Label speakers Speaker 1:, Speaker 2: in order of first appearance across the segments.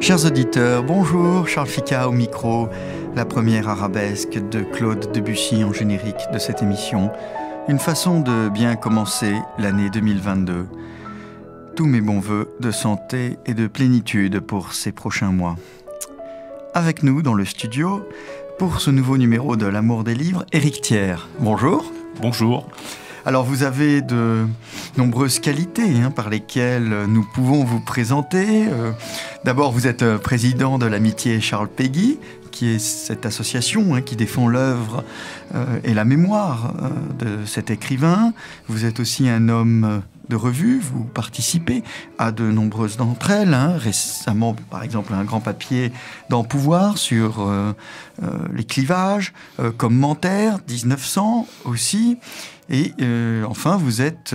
Speaker 1: Chers auditeurs, bonjour, Charles Fica au micro, la première arabesque de Claude Debussy en générique de cette émission. Une façon de bien commencer l'année 2022. Tous mes bons vœux de santé et de plénitude pour ces prochains mois. Avec nous dans le studio, pour ce nouveau numéro de L'Amour des livres, Éric Thiers. Bonjour.
Speaker 2: Bonjour.
Speaker 1: Alors vous avez de nombreuses qualités par lesquelles nous pouvons vous présenter. D'abord, vous êtes président de l'Amitié Charles Péguy, qui est cette association qui défend l'œuvre et la mémoire de cet écrivain. Vous êtes aussi un homme de revue, vous participez à de nombreuses d'entre elles. Récemment, par exemple, un grand papier dans Pouvoir sur les clivages, commentaire 1900 aussi. Et enfin, vous êtes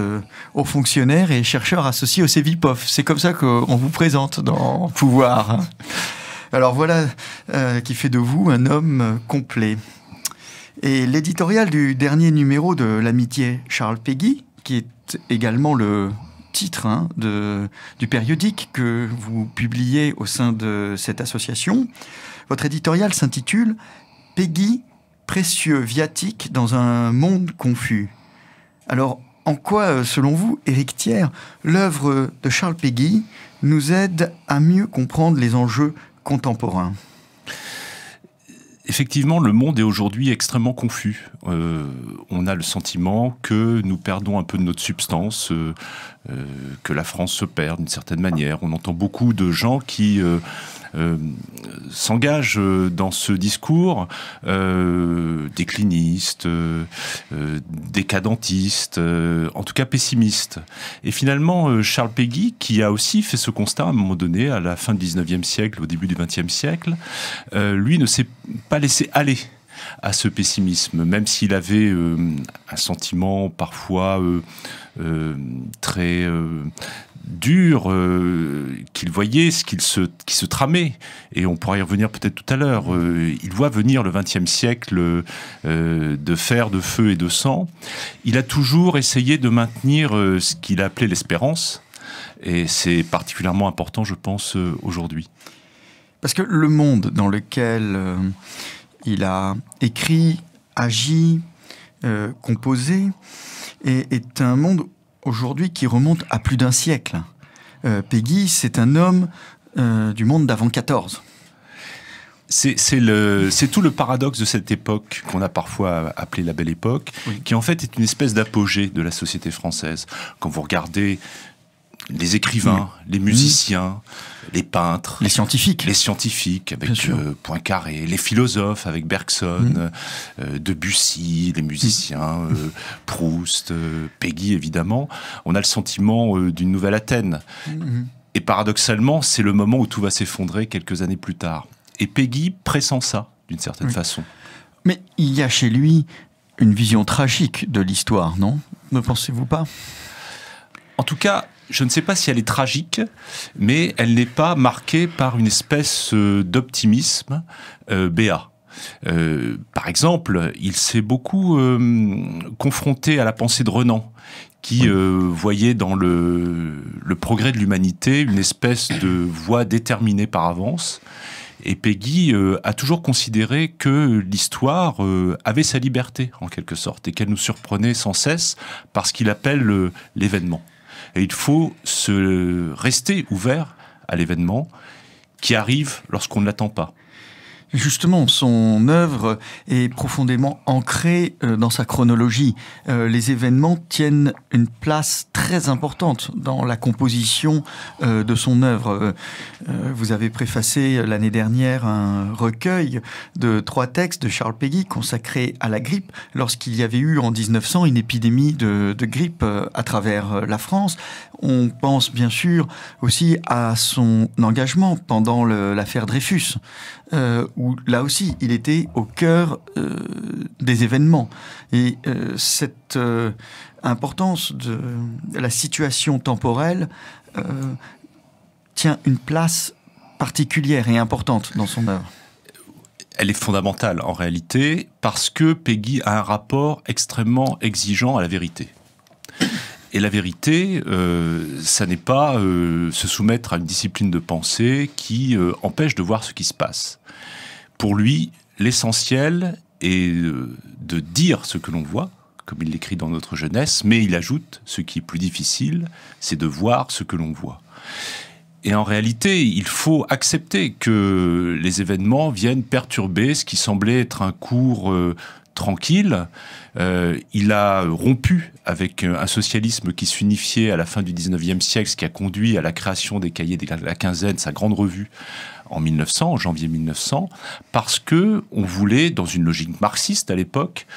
Speaker 1: haut fonctionnaire et chercheur associé au CEVIPOF. C'est comme ça qu'on vous présente dans Pouvoir. Alors voilà qui fait de vous un homme complet. Et l'éditorial du dernier numéro de l'Amitié Charles Péguy, qui est également le titre du périodique que vous publiez au sein de cette association, votre éditorial s'intitule « Péguy, précieux viatique dans un monde confus ». Alors, en quoi, selon vous, Éric Thiers, l'œuvre de Charles Péguy nous aide à mieux comprendre les enjeux contemporains ?
Speaker 2: Effectivement, le monde est aujourd'hui extrêmement confus. On a le sentiment que nous perdons un peu de notre substance, que la France se perd d'une certaine manière. On entend beaucoup de gens qui s'engagent dans ce discours décliniste, décadentiste, en tout cas pessimiste. Et finalement, Charles Péguy, qui a aussi fait ce constat à un moment donné, à la fin du 19e siècle, au début du 20e siècle, lui ne s'est pas laissé aller à ce pessimisme, même s'il avait un sentiment parfois très dur, qu'il voyait ce qui se tramait, et on pourra y revenir peut-être tout à l'heure. Il voit venir le XXe siècle de fer, de feu et de sang. Il a toujours essayé de maintenir ce qu'il appelait l'espérance, et c'est particulièrement important, je pense, aujourd'hui.
Speaker 1: Parce que le monde dans lequel il a écrit, agi, composé, est un monde aujourd'hui qui remonte à plus d'un siècle. Péguy, c'est un homme du monde d'avant 14.
Speaker 2: C'est tout le paradoxe de cette époque qu'on a parfois appelée la Belle Époque, oui, qui en fait est une espèce d'apogée de la société française. Quand vous regardez les écrivains, les musiciens, les peintres,
Speaker 1: les scientifiques
Speaker 2: avec Poincaré, les philosophes avec Bergson, Debussy, les musiciens, Proust, Péguy évidemment. On a le sentiment d'une nouvelle Athènes. Et paradoxalement, c'est le moment où tout va s'effondrer quelques années plus tard. Et Péguy pressent ça, d'une certaine façon.
Speaker 1: Mais il y a chez lui une vision tragique de l'histoire, non ? Ne pensez-vous pas ?
Speaker 2: En tout cas, je ne sais pas si elle est tragique, mais elle n'est pas marquée par une espèce d'optimisme béat. Par exemple, il s'est beaucoup confronté à la pensée de Renan, qui voyait dans le progrès de l'humanité une espèce de voie déterminée par avance. Et Péguy a toujours considéré que l'histoire avait sa liberté, en quelque sorte, et qu'elle nous surprenait sans cesse par ce qu'il appelle l'événement. Et il faut rester ouvert à l'événement qui arrive lorsqu'on ne l'attend pas.
Speaker 1: Justement, son œuvre est profondément ancrée dans sa chronologie. Les événements tiennent une place très importante dans la composition de son œuvre. Vous avez préfacé l'année dernière un recueil de 3 textes de Charles Péguy consacrés à la grippe, lorsqu'il y avait eu en 1900 une épidémie de grippe à travers la France. On pense bien sûr aussi à son engagement pendant l'affaire Dreyfus, où là aussi, il était au cœur des événements. Et cette importance de la situation temporelle tient une place particulière et importante dans son œuvre.
Speaker 2: Elle est fondamentale en réalité, parce que Péguy a un rapport extrêmement exigeant à la vérité. Et la vérité, ça n'est pas se soumettre à une discipline de pensée qui empêche de voir ce qui se passe. Pour lui, l'essentiel est de dire ce que l'on voit, comme il l'écrit dans Notre jeunesse, mais il ajoute, ce qui est plus difficile, c'est de voir ce que l'on voit. Et en réalité, il faut accepter que les événements viennent perturber ce qui semblait être un cours tranquille. Il a rompu avec un socialisme qui s'unifiait à la fin du 19e siècle, ce qui a conduit à la création des Cahiers de la Quinzaine, sa grande revue, en 1900, en janvier 1900, parce que on voulait, dans une logique marxiste à l'époque,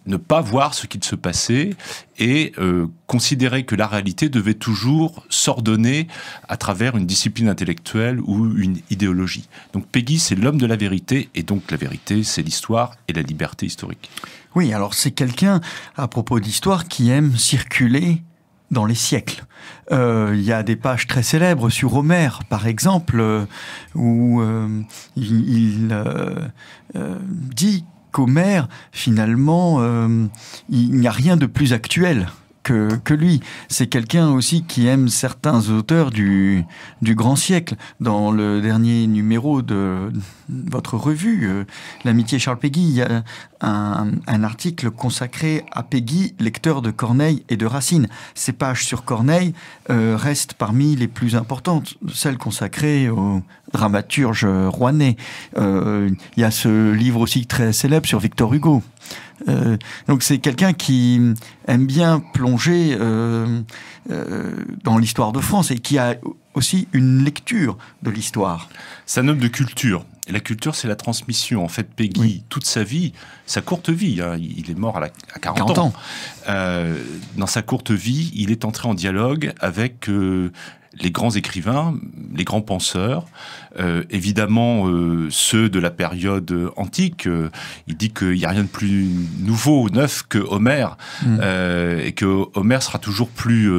Speaker 2: ne pas voir ce qu'il se passait et considérer que la réalité devait toujours s'ordonner à travers une discipline intellectuelle ou une idéologie. Donc Péguy, c'est l'homme de la vérité, et donc la vérité, c'est l'histoire et la liberté historique. Oui, alors c'est quelqu'un, à propos d'histoire, qui aime circuler dans les siècles. Il y a des pages très célèbres sur Homère, par exemple, où il dit qu'Homère, finalement, il n'y a rien de plus actuel que lui. C'est quelqu'un aussi qui aime certains auteurs du grand siècle. Dans le dernier numéro de votre revue, L'Amitié Charles Péguy, il y a un article consacré à Péguy, lecteur de Corneille et de Racine. Ces pages sur Corneille restent parmi les plus importantes, celles consacrées au dramaturge rouennais. Il y a ce livre aussi très célèbre sur Victor Hugo. Donc c'est quelqu'un qui aime bien plonger dans l'histoire de France et qui a aussi une lecture de l'histoire. C'est un homme de culture. Et la culture, c'est la transmission. En fait, Péguy, oui, toute sa vie, sa courte vie, hein, il est mort à 40 ans. Dans sa courte vie, il est entré en dialogue avec les grands écrivains, les grands penseurs, évidemment ceux de la période antique. Il dit qu'il n'y a rien de plus nouveau, neuf que Homère, et que Homère sera toujours plus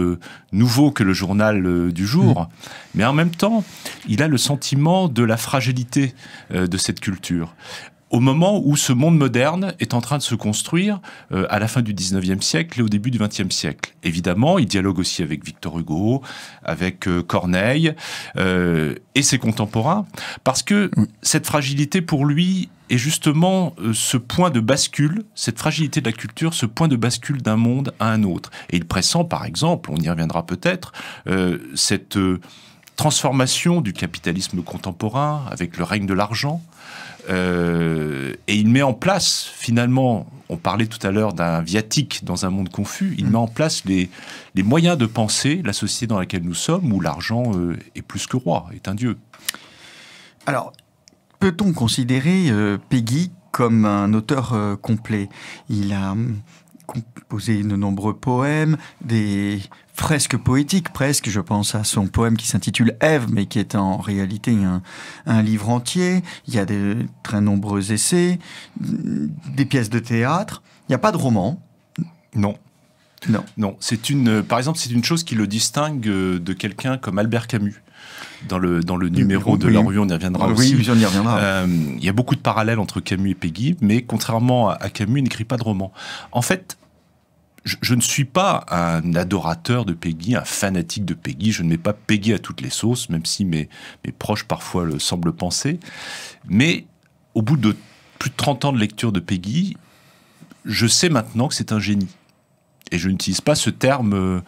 Speaker 2: nouveau que le journal du jour. Mais en même temps, il a le sentiment de la fragilité de cette culture. Au moment où ce monde moderne est en train de se construire à la fin du 19e siècle et au début du 20e siècle. Évidemment, il dialogue aussi avec Victor Hugo, avec Corneille et ses contemporains, parce que cette fragilité pour lui est justement ce point de bascule, cette fragilité de la culture, ce point de bascule d'un monde à un autre. Et il pressent, par exemple, on y reviendra peut-être, cette transformation du capitalisme contemporain avec le règne de l'argent. Et il met en place, finalement, on parlait tout à l'heure d'un viatique dans un monde confus, il met en place les moyens de penser la société dans laquelle nous sommes, où l'argent est plus que roi, est un dieu. Alors, peut-on considérer Péguy comme un auteur complet? Il a composé de nombreux poèmes, des fresques poétiques presque. Je pense à son poème qui s'intitule Ève, mais qui est en réalité un livre entier. Il y a de très nombreux essais, des pièces de théâtre. Il n'y a pas de roman. Non. Non. Non. Par exemple, c'est une chose qui le distingue de quelqu'un comme Albert Camus. Dans le numéro de la revue, on y reviendra aussi. Oui, on y reviendra. Il y a beaucoup de parallèles entre Camus et Péguy, mais contrairement à Camus, il n'écrit pas de roman. En fait, je ne suis pas un adorateur de Péguy, un fanatique de Péguy. Je ne mets pas Péguy à toutes les sauces, même si mes proches parfois le semblent penser. Mais au bout de plus de 30 ans de lecture de Péguy, je sais maintenant que c'est un génie. Et je n'utilise pas ce terme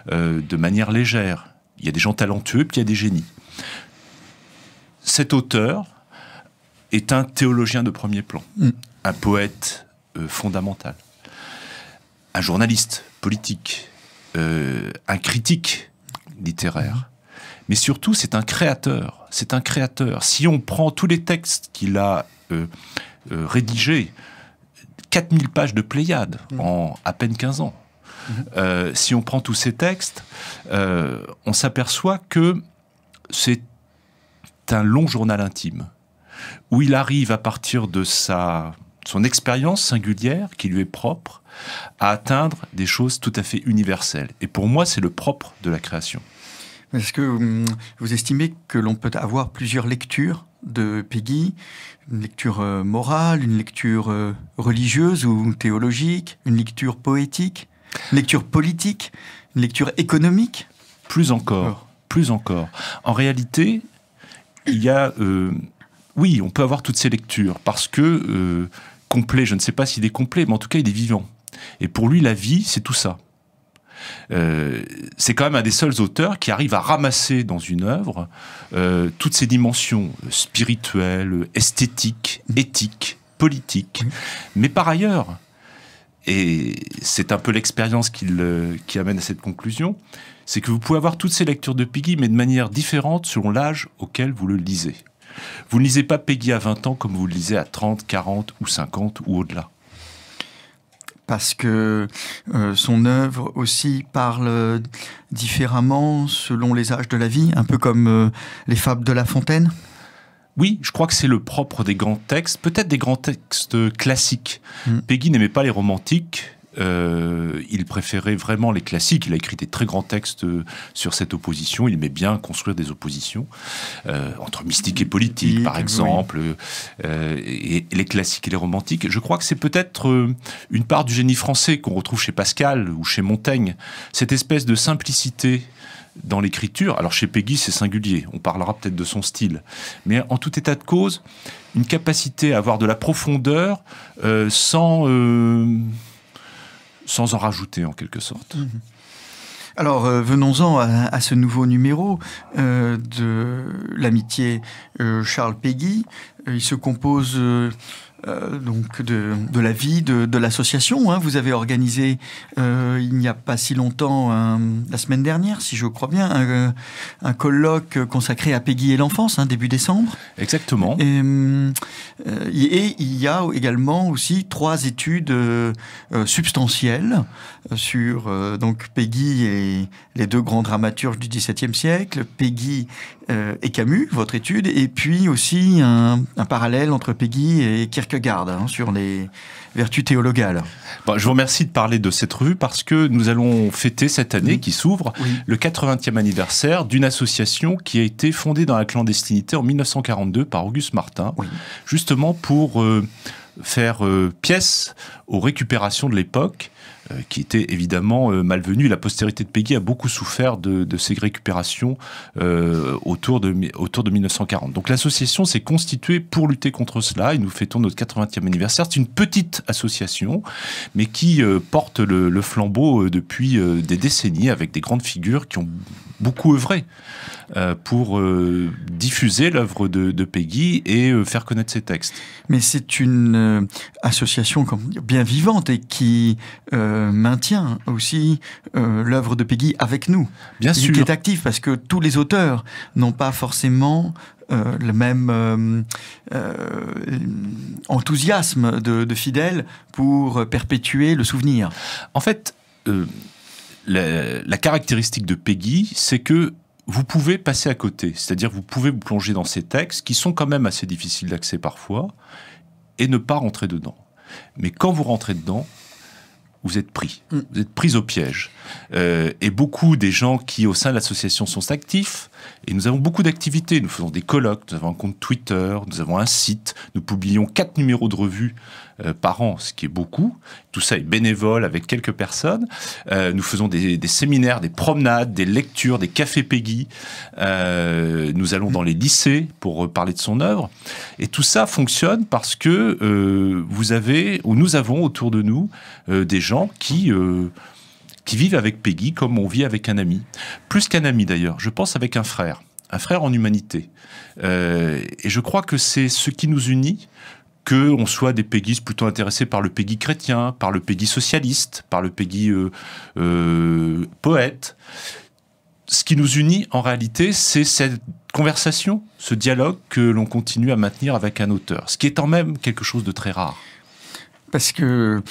Speaker 2: de manière légère. Il y a des gens talentueux, puis il y a des génies. Cet auteur est un théologien de premier plan, un poète fondamental, un journaliste politique, un critique littéraire. Mais surtout, c'est un créateur. C'est un créateur. Si on prend tous les textes qu'il a rédigés, 4000 pages de Pléiade en à peine 15 ans, si on prend tous ces textes, on s'aperçoit que c'est un long journal intime, où il arrive à partir de son expérience singulière, qui lui est propre, à atteindre des choses tout à fait universelles. Et pour moi, c'est le propre de la création. Est-ce que vous estimez que l'on peut avoir plusieurs lectures de Péguy, une lecture morale, une lecture religieuse ou théologique, une lecture poétique ?
Speaker 1: Une lecture politique, une lecture économique?
Speaker 2: Plus encore, plus encore. En réalité, il y a... oui, on peut avoir toutes ces lectures, parce que complet, je ne sais pas s'il est complet, mais en tout cas, il est vivant. Et pour lui, la vie, c'est tout ça. C'est quand même un des seuls auteurs qui arrive à ramasser dans une œuvre toutes ces dimensions spirituelles, esthétiques, éthiques, politiques. Mais par ailleurs, et c'est un peu l'expérience qui amène à cette conclusion, c'est que vous pouvez avoir toutes ces lectures de Péguy, mais de manière différente selon l'âge auquel vous le lisez. Vous ne lisez pas Péguy à 20 ans comme vous le lisez à 30, 40 ou 50 ou au-delà.
Speaker 1: Parce que son œuvre aussi parle différemment selon les âges de la vie, un peu comme les fables de La Fontaine.
Speaker 2: Oui, je crois que c'est le propre des grands textes, peut-être des grands textes classiques. Péguy n'aimait pas les romantiques, il préférait vraiment les classiques. Il a écrit des très grands textes sur cette opposition. Il aimait bien construire des oppositions entre mystique et politique, par exemple, et les classiques et les romantiques. Je crois que c'est peut-être une part du génie français qu'on retrouve chez Pascal ou chez Montaigne, cette espèce de simplicité dans l'écriture. Alors chez Péguy, c'est singulier, on parlera peut-être de son style, mais en tout état de cause, une capacité à avoir de la profondeur sans en rajouter en quelque sorte.
Speaker 1: Alors venons-en à ce nouveau numéro de l'amitié Charles Péguy. Il se compose donc de la vie de l'association. Vous avez organisé il n'y a pas si longtemps, la semaine dernière, si je crois bien, un colloque consacré à Péguy et l'enfance, début décembre.
Speaker 2: Exactement.
Speaker 1: Et il y a également aussi 3 études substantielles sur donc Péguy et les 2 grands dramaturges du XVIIe siècle, Péguy et Camus, votre étude, et puis aussi un parallèle entre Péguy et Kierkegaard sur les vertus théologales.
Speaker 2: Bon, je vous remercie de parler de cette revue parce que nous allons fêter cette année qui s'ouvre le 80e anniversaire d'une association qui a été fondée dans la clandestinité en 1942 par Auguste Martin, justement pour faire pièce aux récupérations de l'époque, qui était évidemment malvenue. La postérité de Péguy a beaucoup souffert de ces récupérations autour de 1940. Donc l'association s'est constituée pour lutter contre cela et nous fêtons notre 80e anniversaire. C'est une petite association, mais qui porte le flambeau depuis des décennies avec des grandes figures qui ont beaucoup œuvré pour diffuser l'œuvre de Péguy et faire connaître ses textes.
Speaker 1: Mais c'est une association bien vivante et qui maintient aussi l'œuvre de Péguy avec nous.
Speaker 2: Bien sûr.
Speaker 1: Qui est active parce que tous les auteurs n'ont pas forcément le même enthousiasme de fidèles pour perpétuer le souvenir.
Speaker 2: En fait, la caractéristique de Péguy, c'est que vous pouvez passer à côté, c'est-à-dire vous pouvez vous plonger dans ces textes qui sont quand même assez difficiles d'accès parfois et ne pas rentrer dedans. Mais quand vous rentrez dedans, vous êtes pris au piège. Et beaucoup des gens qui, au sein de l'association, sont actifs, et nous avons beaucoup d'activités. Nous faisons des colloques, nous avons un compte Twitter, nous avons un site, nous publions 4 numéros de revue par an, ce qui est beaucoup. Tout ça est bénévole avec quelques personnes. Nous faisons des séminaires, des promenades, des lectures, des cafés Péguy. Nous allons dans les lycées pour parler de son œuvre. Et tout ça fonctionne parce que nous avons autour de nous des gens qui vivent avec Péguy comme on vit avec un ami. Plus qu'un ami d'ailleurs, je pense avec un frère en humanité. Et je crois que c'est ce qui nous unit, qu'on soit des péguistes plutôt intéressés par le Péguy chrétien, par le Péguy socialiste, par le Péguy poète. Ce qui nous unit en réalité, c'est cette conversation, ce dialogue que l'on continue à maintenir avec un auteur, ce qui est quand même quelque chose de très rare.
Speaker 1: Parce que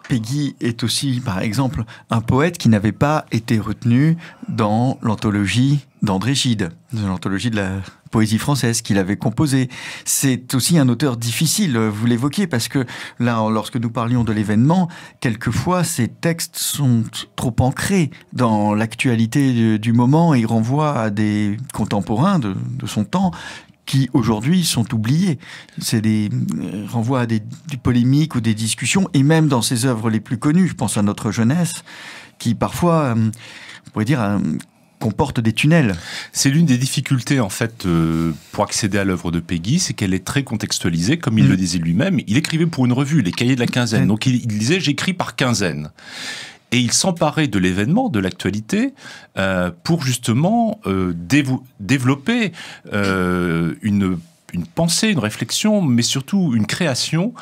Speaker 1: Péguy est aussi, par exemple, un poète qui n'avait pas été retenu dans l'anthologie d'André Gide, dans l'anthologie de la poésie française qu'il avait composée. C'est aussi un auteur difficile, vous l'évoquiez, parce que là, lorsque nous parlions de l'événement, quelquefois, ces textes sont trop ancrés dans l'actualité du moment et renvoient à des contemporains de son temps qui aujourd'hui sont oubliés. C'est des renvois à des polémiques ou des discussions, et même dans ses œuvres les plus connues, je pense à Notre jeunesse, qui parfois, on pourrait dire, comporte des tunnels.
Speaker 2: C'est l'une des difficultés, en fait, pour accéder à l'œuvre de Péguy, c'est qu'elle est très contextualisée, comme il le disait lui-même. Il écrivait pour une revue, les Cahiers de la Quinzaine. Donc il disait « j'écris par quinzaine ». Et il s'emparait de l'événement, de l'actualité, pour justement développer une pensée, une réflexion, mais surtout une création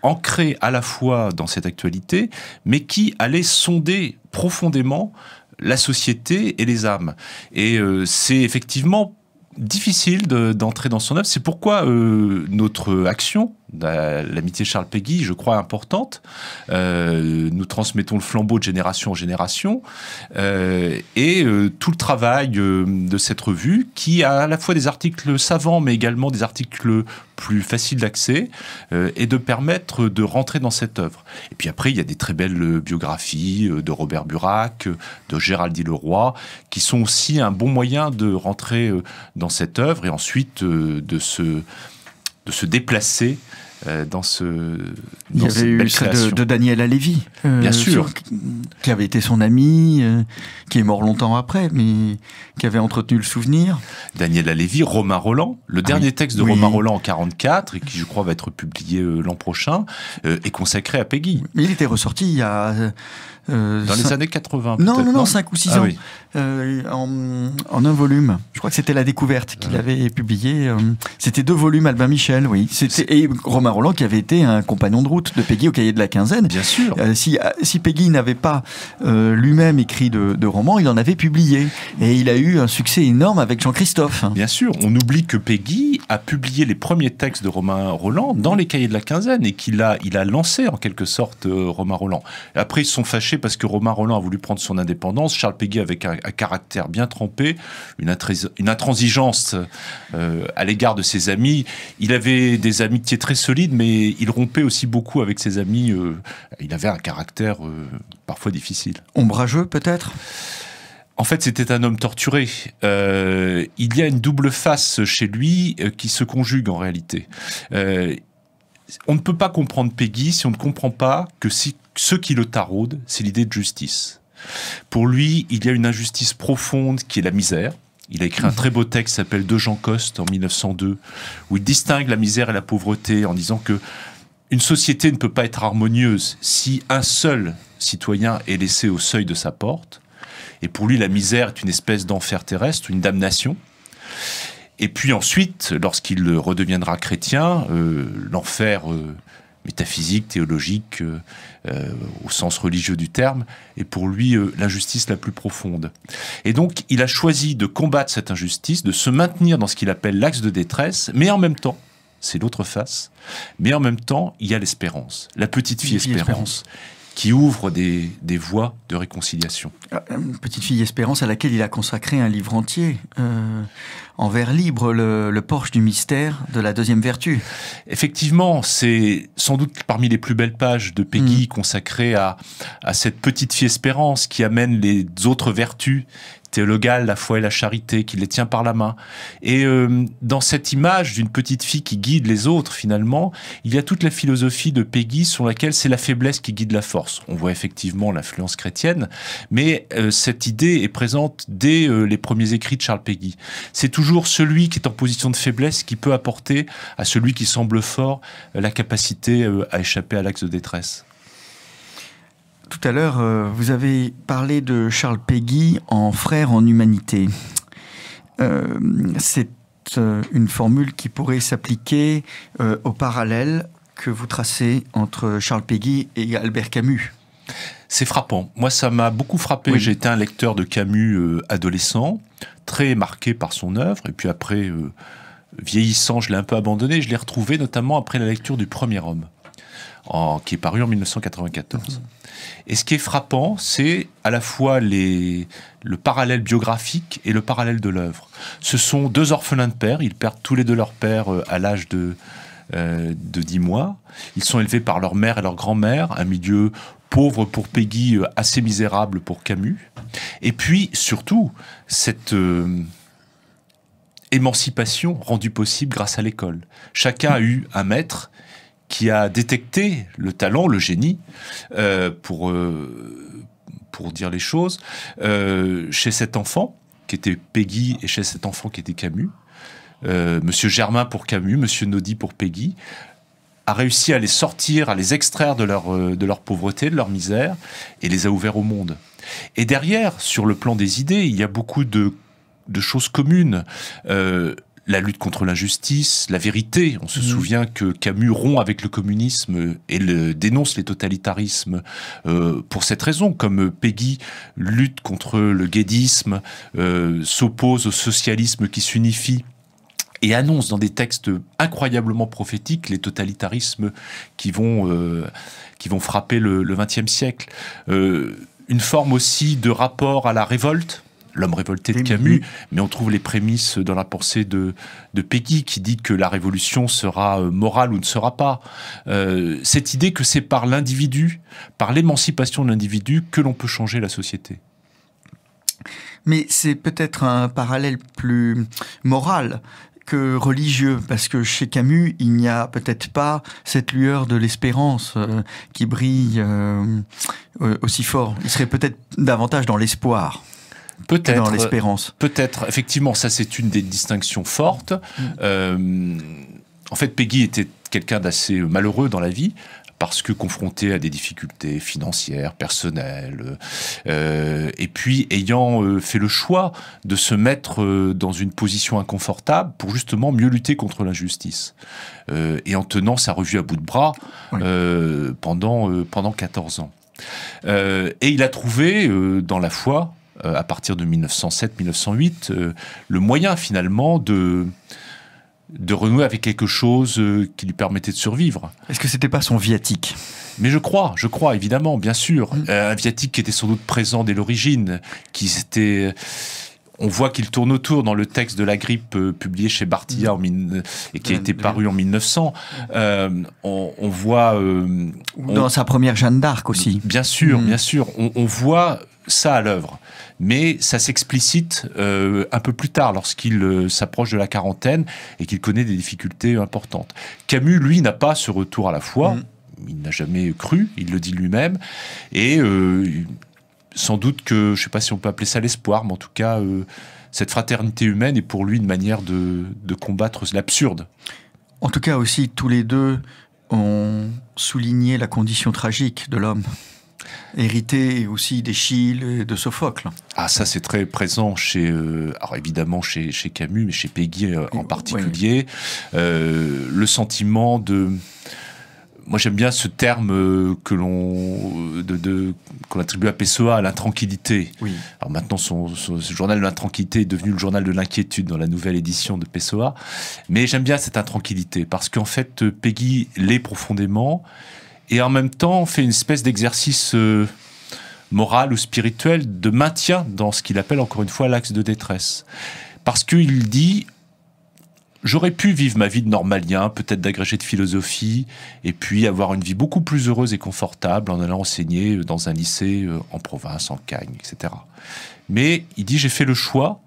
Speaker 2: ancrée à la fois dans cette actualité, mais qui allait sonder profondément la société et les âmes. Et c'est effectivement difficile d'entrer dans son œuvre. C'est pourquoi notre action, l'amitié Charles Péguy, je crois importante. Nous transmettons le flambeau de génération en génération. Et tout le travail de cette revue, qui a à la fois des articles savants, mais également des articles plus faciles d'accès, et de permettre de rentrer dans cette œuvre. Et puis après, il y a des très belles biographies de Robert Burac, de Géraldine Leroy, qui sont aussi un bon moyen de rentrer dans cette œuvre et ensuite de se déplacer dans
Speaker 1: il y avait eu le cas de Daniel Halévy,
Speaker 2: bien sûr,
Speaker 1: qui avait été son ami, qui est mort longtemps après, mais qui avait entretenu le souvenir.
Speaker 2: Daniel Halévy, Romain Roland, le dernier texte de Romain Roland en 1944, et qui je crois va être publié l'an prochain, est consacré à Péguy.
Speaker 1: Mais il était ressorti il y a...
Speaker 2: dans les années 80,
Speaker 1: non, 5 ou 6 ans, oui. En un volume. Je crois que c'était La Découverte qu'il avait publié. C'était 2 volumes, Albin Michel, oui. Et Romain Roland, qui avait été un compagnon de route de Péguy au Cahier de la Quinzaine.
Speaker 2: Bien sûr.
Speaker 1: Si Péguy n'avait pas lui-même écrit de romans, il en avait publié. Et il a eu un succès énorme avec Jean-Christophe.
Speaker 2: Bien sûr. On oublie que Péguy a publié les premiers textes de Romain Roland dans les Cahiers de la Quinzaine et qu'il a lancé en quelque sorte Romain Roland. Après, ils se sont fâchés parce que Romain Roland a voulu prendre son indépendance. Charles Péguy, avec un caractère bien trempé, une intransigeance à l'égard de ses amis. Il avait des amitiés très solides, mais il rompait aussi beaucoup avec ses amis. Il avait un caractère parfois difficile.
Speaker 1: Ombrageux, peut-être ?
Speaker 2: En fait, c'était un homme torturé. Il y a une double face chez lui qui se conjugue en réalité. On ne peut pas comprendre Péguy si on ne comprend pas que ce qui le taraude, c'est l'idée de justice. Pour lui, il y a une injustice profonde qui est la misère. Il a écrit un très beau texte qui s'appelle De Jean Coste en 1902, où il distingue la misère et la pauvreté en disant que une société ne peut pas être harmonieuse si un seul citoyen est laissé au seuil de sa porte. Et pour lui, la misère est une espèce d'enfer terrestre, une damnation. Et puis ensuite, lorsqu'il redeviendra chrétien, l'enfer métaphysique, théologique, au sens religieux du terme, est pour lui l'injustice la plus profonde. Et donc, il a choisi de combattre cette injustice, de se maintenir dans ce qu'il appelle l'axe de détresse, mais en même temps, c'est l'autre face, mais en même temps, il y a l'espérance, la petite fille Espérance, qui ouvre des voies de réconciliation.
Speaker 1: Petite fille Espérance à laquelle il a consacré un livre entier, en vers libre, le Porche du mystère de la deuxième vertu.
Speaker 2: Effectivement, c'est sans doute parmi les plus belles pages de Péguy consacrées à cette petite fille Espérance qui amène les autres vertus théologales, la foi et la charité, qui les tient par la main. Et dans cette image d'une petite fille qui guide les autres, finalement, il y a toute la philosophie de Péguy sur laquelle c'est la faiblesse qui guide la force. On voit effectivement l'influence chrétienne, mais cette idée est présente dès les premiers écrits de Charles Péguy. C'est toujours celui qui est en position de faiblesse qui peut apporter à celui qui semble fort la capacité à échapper à l'axe de détresse.
Speaker 1: Tout à l'heure, vous avez parlé de Charles Péguy en frère en humanité. C'est une formule qui pourrait s'appliquer au parallèle que vous tracez entre Charles Péguy et Albert Camus.
Speaker 2: C'est frappant. Moi, ça m'a beaucoup frappé. Oui. J'ai été un lecteur de Camus adolescent, très marqué par son œuvre. Et puis après, vieillissant, je l'ai un peu abandonné. Je l'ai retrouvé notamment après la lecture du Premier Homme, qui est paru en 1994. Et ce qui est frappant, c'est à la fois le parallèle biographique et le parallèle de l'œuvre. Ce sont 2 orphelins de père. Ils perdent tous les 2 leur père à l'âge de 10 mois. Ils sont élevés par leur mère et leur grand-mère, un milieu pauvre pour Péguy, assez misérable pour Camus. Et puis, surtout, cette émancipation rendue possible grâce à l'école. Chacun a eu un maître qui a détecté le talent, le génie, pour dire les choses, chez cet enfant qui était Péguy et chez cet enfant qui était Camus. Monsieur Germain pour Camus, Monsieur Naudy pour Péguy, a réussi à les sortir, à les extraire de leur pauvreté, de leur misère, et les a ouverts au monde. Et derrière, sur le plan des idées, il y a beaucoup de choses communes. La lutte contre l'injustice, la vérité. On se souvient que Camus rompt avec le communisme et dénonce les totalitarismes pour cette raison, comme Péguy lutte contre le guédisme, s'oppose au socialisme qui s'unifie et annonce dans des textes incroyablement prophétiques les totalitarismes qui vont frapper le XXe siècle. Une forme aussi de rapport à la révolte, l'homme révolté de Camus, mais on trouve les prémices dans la pensée de Péguy qui dit que la révolution sera morale ou ne sera pas. Cette idée que c'est par l'individu, par l'émancipation de l'individu, que l'on peut changer la société.
Speaker 1: Mais c'est peut-être un parallèle plus moral que religieux, parce que chez Camus, il n'y a peut-être pas cette lueur de l'espérance qui brille aussi fort. Il serait peut-être davantage dans l'espoir.
Speaker 2: Peut-être
Speaker 1: dans l'espérance.
Speaker 2: Peut-être, effectivement, ça c'est une des distinctions fortes. En fait, Péguy était quelqu'un d'assez malheureux dans la vie, parce que confronté à des difficultés financières, personnelles, et puis ayant fait le choix de se mettre dans une position inconfortable pour justement mieux lutter contre l'injustice, et en tenant sa revue à bout de bras pendant 14 ans. Et il a trouvé dans la foi, à partir de 1907-1908, le moyen finalement de renouer avec quelque chose qui lui permettait de survivre.
Speaker 1: Est-ce que c'était pas son viatique ?
Speaker 2: Mais je crois, évidemment, bien sûr. Un viatique qui était sans doute présent dès l'origine, on voit qu'il tourne autour dans le texte de La Grippe publié chez Bartilla et qui a été paru en 1900. On voit...
Speaker 1: dans sa première Jeanne d'Arc aussi.
Speaker 2: Bien sûr, bien sûr. On voit ça à l'œuvre. Mais ça s'explicite un peu plus tard, lorsqu'il s'approche de la quarantaine et qu'il connaît des difficultés importantes. Camus, lui, n'a pas ce retour à la foi. Il n'a jamais cru, il le dit lui-même. Et sans doute que, je ne sais pas si on peut appeler ça l'espoir, mais en tout cas, cette fraternité humaine est pour lui une manière de combattre l'absurde.
Speaker 1: En tout cas aussi, tous les deux ont souligné la condition tragique de l'homme. Hérité aussi d'Échille et de Sophocle.
Speaker 2: Ah, ça c'est très présent alors évidemment chez Camus, mais chez Péguy en particulier. Le sentiment de... Moi j'aime bien ce terme qu'on attribue à Pessoa, à l'intranquillité. Oui. Alors maintenant ce journal de l'intranquillité est devenu le journal de l'inquiétude dans la nouvelle édition de Pessoa. Mais j'aime bien cette intranquillité parce qu'en fait Péguy l'est profondément. Et en même temps, fait une espèce d'exercice moral ou spirituel de maintien dans ce qu'il appelle, encore une fois, l'axe de détresse. Parce qu'il dit, j'aurais pu vivre ma vie de normalien, peut-être d'agrégé de philosophie, et puis avoir une vie beaucoup plus heureuse et confortable en allant enseigner dans un lycée en province, en Cagne, etc. Mais il dit, j'ai fait le choix,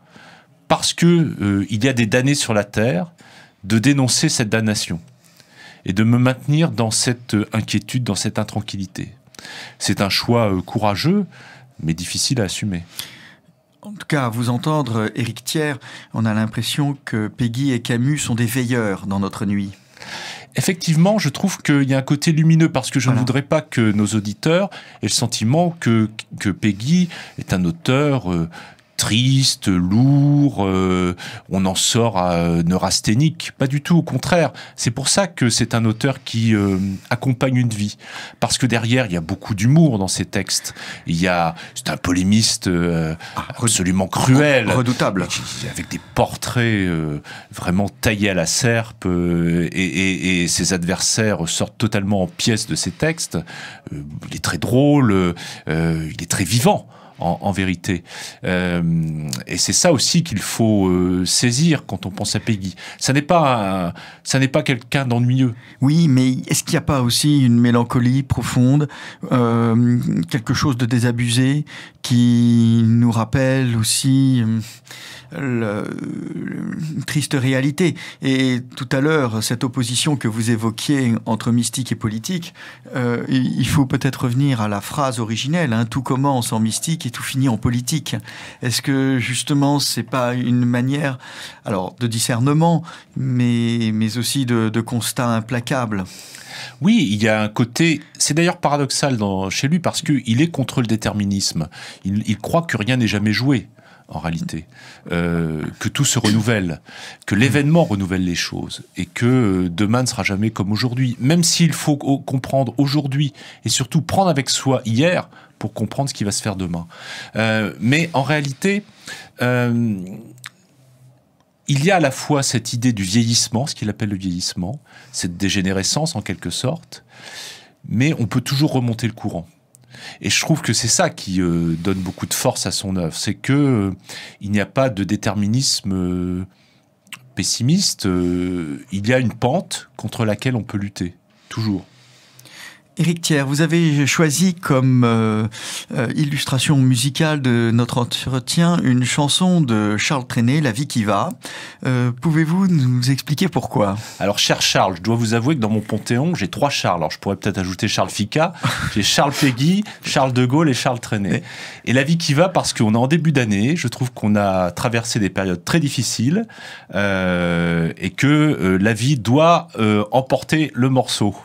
Speaker 2: parce que il y a des damnés sur la terre, de dénoncer cette damnation. Et de me maintenir dans cette inquiétude, dans cette intranquillité. C'est un choix courageux, mais difficile à assumer.
Speaker 1: En tout cas, à vous entendre, Éric Thiers, on a l'impression que Péguy et Camus sont des veilleurs dans notre nuit.
Speaker 2: Effectivement, je trouve qu'il y a un côté lumineux, parce que je ne voudrais pas que nos auditeurs aient le sentiment que Péguy est un auteur... triste, lourd, on en sort neurasthénique. Pas du tout, au contraire. C'est pour ça que c'est un auteur qui accompagne une vie. Parce que derrière, il y a beaucoup d'humour dans ses textes. C'est un polémiste absolument cruel.
Speaker 1: Redoutable.
Speaker 2: Avec des portraits vraiment taillés à la serpe et ses adversaires sortent totalement en pièces de ses textes. Il est très drôle, il est très vivant. en vérité. Et c'est ça aussi qu'il faut saisir quand on pense à Péguy. Ça n'est pas quelqu'un d'ennuyeux.
Speaker 1: Oui, mais est-ce qu'il n'y a pas aussi une mélancolie profonde, quelque chose de désabusé qui nous rappelle aussi une triste réalité? Et tout à l'heure, cette opposition que vous évoquiez entre mystique et politique, il faut peut-être revenir à la phrase originelle, hein, tout commence en mystique et tout finit en politique. Est-ce que justement c'est pas une manière, alors de discernement, mais aussi de constat implacable?
Speaker 2: Oui, il y a un côté, c'est d'ailleurs paradoxal chez lui, parce qu'il est contre le déterminisme. Il croit que rien n'est jamais joué, en réalité, que tout se renouvelle, que l'événement renouvelle les choses, et que demain ne sera jamais comme aujourd'hui. Même s'il faut comprendre aujourd'hui, et surtout prendre avec soi hier, pour comprendre ce qui va se faire demain. Mais en réalité, il y a à la fois cette idée du vieillissement, ce qu'il appelle le vieillissement, cette dégénérescence en quelque sorte, mais on peut toujours remonter le courant. Et je trouve que c'est ça qui donne beaucoup de force à son œuvre, c'est que il n'y a pas de déterminisme pessimiste, il y a une pente contre laquelle on peut lutter, toujours.
Speaker 1: Éric Thiers, vous avez choisi comme illustration musicale de notre entretien une chanson de Charles Trenet, La vie qui va. Pouvez-vous nous expliquer pourquoi?
Speaker 2: Alors, cher Charles, je dois vous avouer que dans mon panthéon, j'ai 3 Charles. Alors, je pourrais peut-être ajouter Charles Fica. J'ai Charles Péguy, Charles de Gaulle et Charles Trenet. Et La vie qui va parce qu'on est en début d'année. Je trouve qu'on a traversé des périodes très difficiles et que la vie doit emporter le morceau.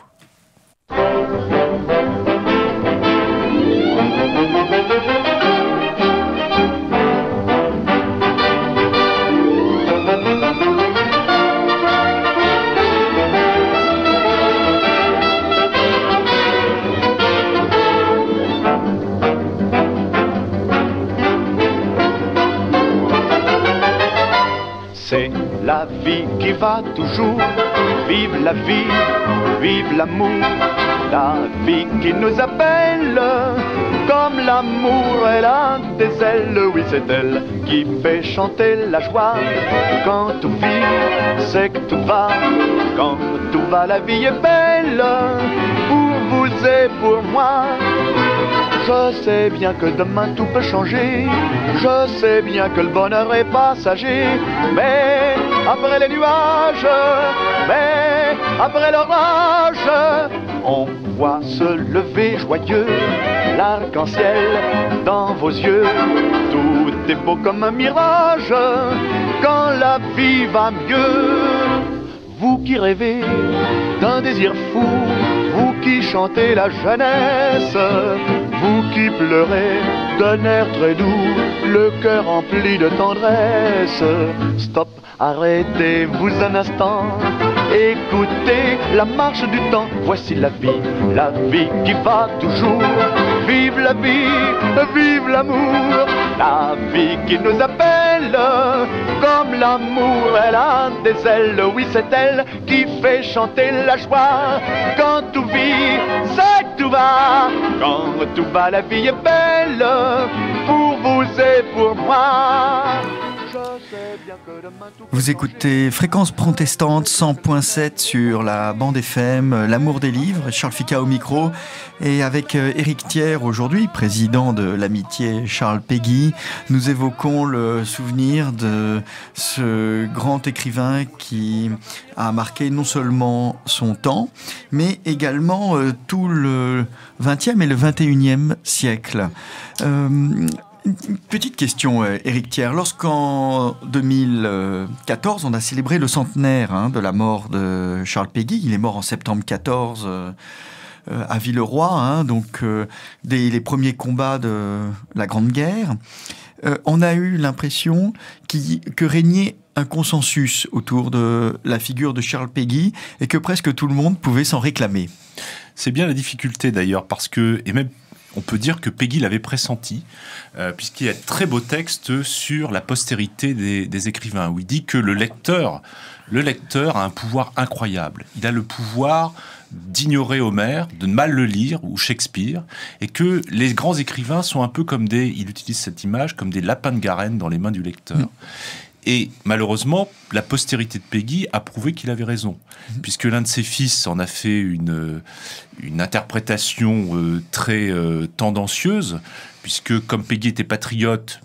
Speaker 3: C'est la vie qui va toujours, vive la vie, vive l'amour, la vie qui nous appelle, comme l'amour elle a des ailes, oui c'est elle qui fait chanter la joie. Quand tout vit, c'est que tout va, quand tout va la vie est belle, pour vous et pour moi. Je sais bien que demain tout peut changer, je sais bien que le bonheur est passager, mais après les nuages, mais après l'orage, on voit se lever joyeux l'arc-en-ciel dans vos yeux. Tout est beau comme un mirage quand la vie va mieux. Vous qui rêvez d'un désir fou, vous qui chantez la jeunesse, vous qui pleurez d'un air très doux, le cœur rempli de tendresse. Stop, arrêtez-vous un instant, écoutez la marche du temps. Voici la vie qui va toujours. Vive la vie, vive l'amour, la vie qui nous appelle, comme l'amour elle a des ailes. Oui c'est elle qui fait chanter la joie. Quand tout vit, c'est que tout va, quand tout va la vie est belle, pour vous et pour moi.
Speaker 1: Vous écoutez Fréquence Protestante 100.7 sur la bande FM, l'amour des livres, Charles Fica au micro, et avec Éric Thiers aujourd'hui, président de l'amitié Charles Péguy, nous évoquons le souvenir de ce grand écrivain qui a marqué non seulement son temps, mais également tout le XXe et le XXIe siècle. Une petite question, Éric Thiers. Lorsqu'en 2014, on a célébré le centenaire de la mort de Charles Péguy, il est mort en septembre 14 à Villeroy, donc dès les premiers combats de la Grande Guerre, on a eu l'impression que régnait un consensus autour de la figure de Charles Péguy et que presque tout le monde pouvait s'en réclamer.
Speaker 2: C'est bien la difficulté d'ailleurs, parce que, et même on peut dire que Péguy l'avait pressenti, puisqu'il y a de très beaux textes sur la postérité des écrivains, où il dit que le lecteur le lecteur a un pouvoir incroyable. Il a le pouvoir d'ignorer Homère, de mal le lire, ou Shakespeare, et que les grands écrivains sont un peu comme il utilise cette image, comme des lapins de Garenne dans les mains du lecteur. Et malheureusement, la postérité de Péguy a prouvé qu'il avait raison, puisque l'un de ses fils en a fait une interprétation très tendancieuse, puisque comme Péguy était patriote,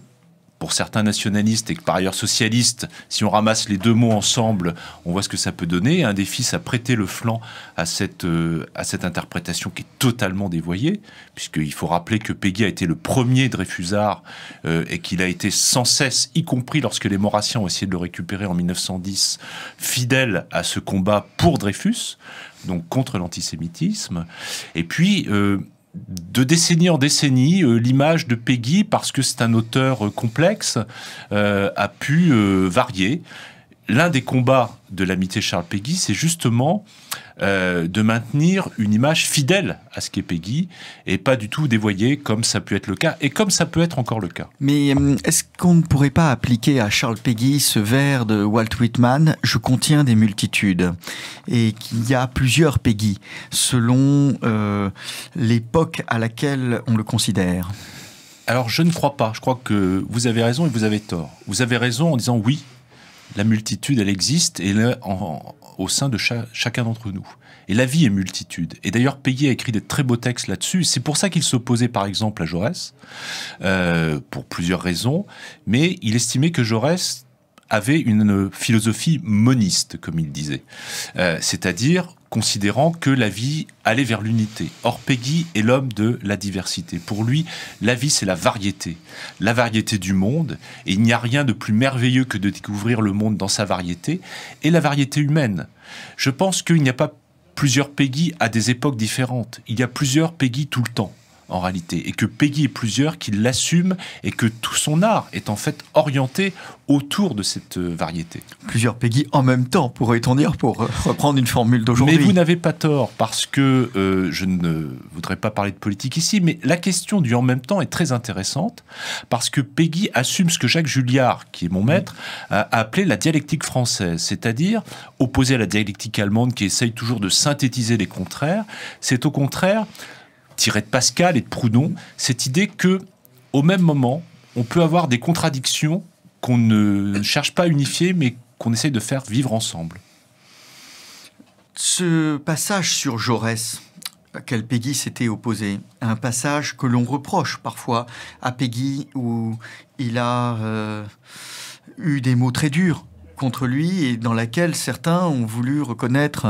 Speaker 2: pour certains nationalistes et par ailleurs socialistes, si on ramasse les deux mots ensemble, on voit ce que ça peut donner. Un des fils a prêté le flanc à cette interprétation qui est totalement dévoyée, puisqu'il faut rappeler que Péguy a été le premier Dreyfusard et qu'il a été sans cesse, y compris lorsque les Maurassiens ont essayé de le récupérer en 1910, fidèle à ce combat pour Dreyfus, donc contre l'antisémitisme. Et puis de décennie en décennie, l'image de Péguy, parce que c'est un auteur complexe, a pu varier. L'un des combats de l'amitié Charles Péguy, c'est justement de maintenir une image fidèle à ce qu'est Péguy et pas du tout dévoyée comme ça peut être le cas et comme ça peut être encore le cas.
Speaker 1: Mais est-ce qu'on ne pourrait pas appliquer à Charles Péguy ce vers de Walt Whitman « Je contiens des multitudes » et qu'il y a plusieurs Péguy selon l'époque à laquelle on le considère?
Speaker 2: Alors je ne crois pas. Je crois que vous avez raison et vous avez tort. Vous avez raison en disant oui, la multitude, elle existe et elle est au sein de chacun d'entre nous. Et la vie est multitude. Et d'ailleurs, Péguy a écrit des très beaux textes là-dessus. C'est pour ça qu'il s'opposait, par exemple, à Jaurès, pour plusieurs raisons. Mais il estimait que Jaurès avait une philosophie moniste, comme il disait. C'est-à-dire considérant que la vie allait vers l'unité. Or, Péguy est l'homme de la diversité. Pour lui, la vie, c'est la variété du monde, et il n'y a rien de plus merveilleux que de découvrir le monde dans sa variété, et la variété humaine. Je pense qu'il n'y a pas plusieurs Péguy à des époques différentes. Il y a plusieurs Péguy tout le temps, en réalité, et que Péguy est plusieurs, qu'il l'assume, et que tout son art est en fait orienté autour de cette variété.
Speaker 1: Plusieurs Péguy en même temps, pourrait-on dire, pour reprendre une formule d'aujourd'hui.
Speaker 2: Mais vous n'avez pas tort, parce que je ne voudrais pas parler de politique ici, mais la question du « en même temps » est très intéressante, parce que Péguy assume ce que Jacques Julliard, qui est mon maître, a appelé la dialectique française, c'est-à-dire opposé à la dialectique allemande qui essaye toujours de synthétiser les contraires. C'est au contraire, tiré de Pascal et de Proudhon, cette idée que, au même moment, on peut avoir des contradictions qu'on ne cherche pas à unifier, mais qu'on essaye de faire vivre ensemble.
Speaker 1: Ce passage sur Jaurès, auquel Péguy s'était opposé, un passage que l'on reproche parfois à Péguy, où il a eu des mots très durs contre lui et dans laquelle certains ont voulu reconnaître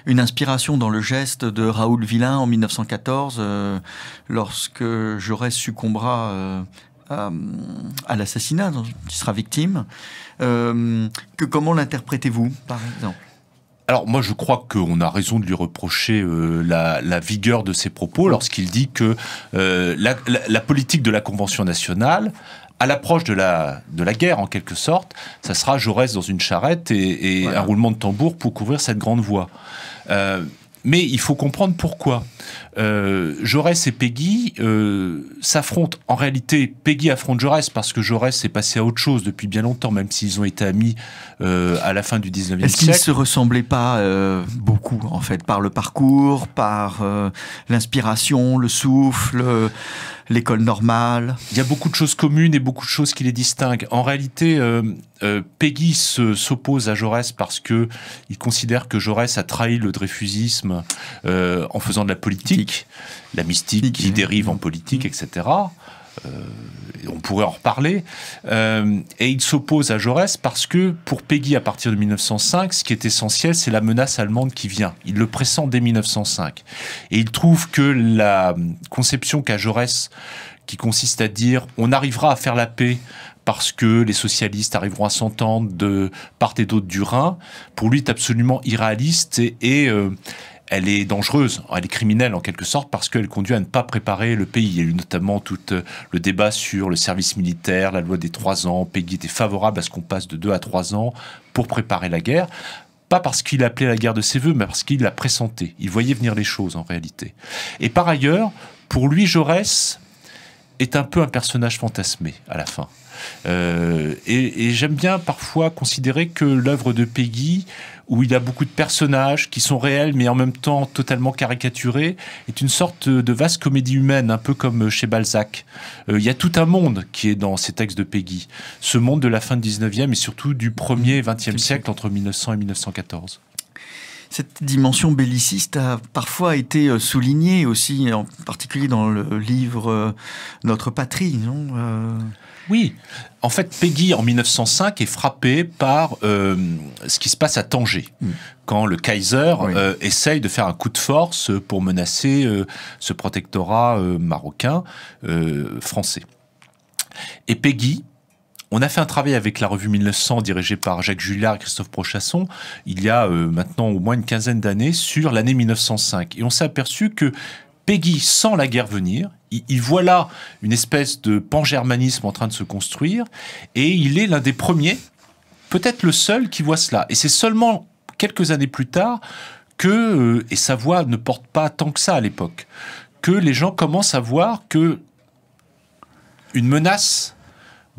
Speaker 1: une inspiration dans le geste de Raoul Villain en 1914 lorsque Jaurès succombera à l'assassinat dont il sera victime. Comment l'interprétez-vous, par exemple ?
Speaker 2: Alors moi je crois qu'on a raison de lui reprocher la vigueur de ses propos lorsqu'il dit que la politique de la Convention nationale, à l'approche de la guerre, en quelque sorte, ça sera Jaurès dans une charrette et voilà, un roulement de tambour pour couvrir cette grande voie. Mais il faut comprendre pourquoi. Jaurès et Péguy s'affrontent. En réalité, Péguy affronte Jaurès parce que Jaurès est passé à autre chose depuis bien longtemps, même s'ils ont été amis à la fin du 19e siècle.
Speaker 1: Est-ce qu'ils ne se ressemblaient pas beaucoup, en fait, par le parcours, par l'inspiration, le souffle, l'école normale?
Speaker 2: Il y a beaucoup de choses communes et beaucoup de choses qui les distinguent. En réalité, Péguy s'oppose à Jaurès parce que il considère que Jaurès a trahi le dreyfusisme en faisant de la politique, la mystique qui dérive en politique, etc. On pourrait en reparler. Et il s'oppose à Jaurès parce que pour Péguy, à partir de 1905, ce qui est essentiel, c'est la menace allemande qui vient. Il le pressent dès 1905. Et il trouve que la conception qu'a Jaurès, qui consiste à dire on arrivera à faire la paix parce que les socialistes arriveront à s'entendre de part et d'autre du Rhin, pour lui est absolument irréaliste et elle est dangereuse, elle est criminelle en quelque sorte parce qu'elle conduit à ne pas préparer le pays. Il y a eu notamment tout le débat sur le service militaire, la loi des 3 ans. Péguy était favorable à ce qu'on passe de 2 à 3 ans pour préparer la guerre. Pas parce qu'il appelait la guerre de ses voeux, mais parce qu'il la pressentait. Il voyait venir les choses en réalité. Et par ailleurs, pour lui, Jaurès est un peu un personnage fantasmé à la fin. Et j'aime bien parfois considérer que l'œuvre de Péguy, où il y a beaucoup de personnages qui sont réels mais en même temps totalement caricaturés, est une sorte de vaste comédie humaine, un peu comme chez Balzac. Il y a tout un monde qui est dans ces textes de Péguy. Ce monde de la fin du 19e et surtout du premier 20e siècle, entre 1900 et 1914.
Speaker 1: Cette dimension belliciste a parfois été soulignée aussi, en particulier dans le livre Notre patrie, non
Speaker 2: Oui, en fait, Péguy, en 1905, est frappé par ce qui se passe à Tanger, quand le Kaiser essaye de faire un coup de force pour menacer ce protectorat marocain français. Et Péguy, on a fait un travail avec la revue 1900 dirigée par Jacques Julliard et Christophe Prochasson il y a maintenant au moins une quinzaine d'années sur l'année 1905. Et on s'est aperçu que Péguy sent la guerre venir, il voit là une espèce de pan-germanisme en train de se construire et il est l'un des premiers, peut-être le seul qui voit cela. Et c'est seulement quelques années plus tard que, et sa voix ne porte pas tant que ça à l'époque, que les gens commencent à voir que une menace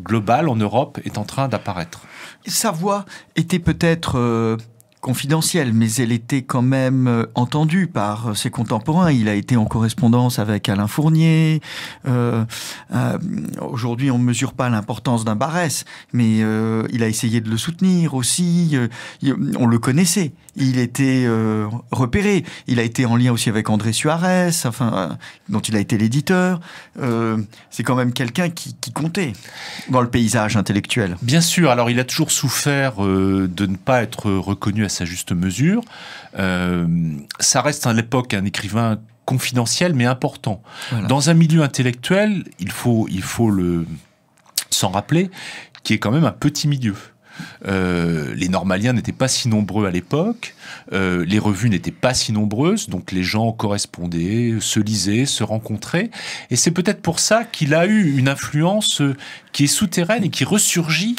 Speaker 2: globale en Europe est en train d'apparaître.
Speaker 1: Sa voix était peut-être confidentielle, mais elle était quand même entendue par ses contemporains. Il a été en correspondance avec Alain Fournier. Aujourd'hui, on ne mesure pas l'importance d'un Barrès, mais il a essayé de le soutenir aussi. On le connaissait. Il était repéré. Il a été en lien aussi avec André Suarez, dont il a été l'éditeur. C'est quand même quelqu'un qui comptait dans le paysage intellectuel.
Speaker 2: Bien sûr. Alors, il a toujours souffert de ne pas être reconnu à sa juste mesure. Ça reste à l'époque un écrivain confidentiel, mais important. Voilà. Dans un milieu intellectuel, il faut s'en rappeler, qui est quand même un petit milieu. Les normaliens n'étaient pas si nombreux à l'époque, les revues n'étaient pas si nombreuses, donc les gens correspondaient, se lisaient, se rencontraient, et c'est peut-être pour ça qu'il a eu une influence qui est souterraine et qui ressurgit.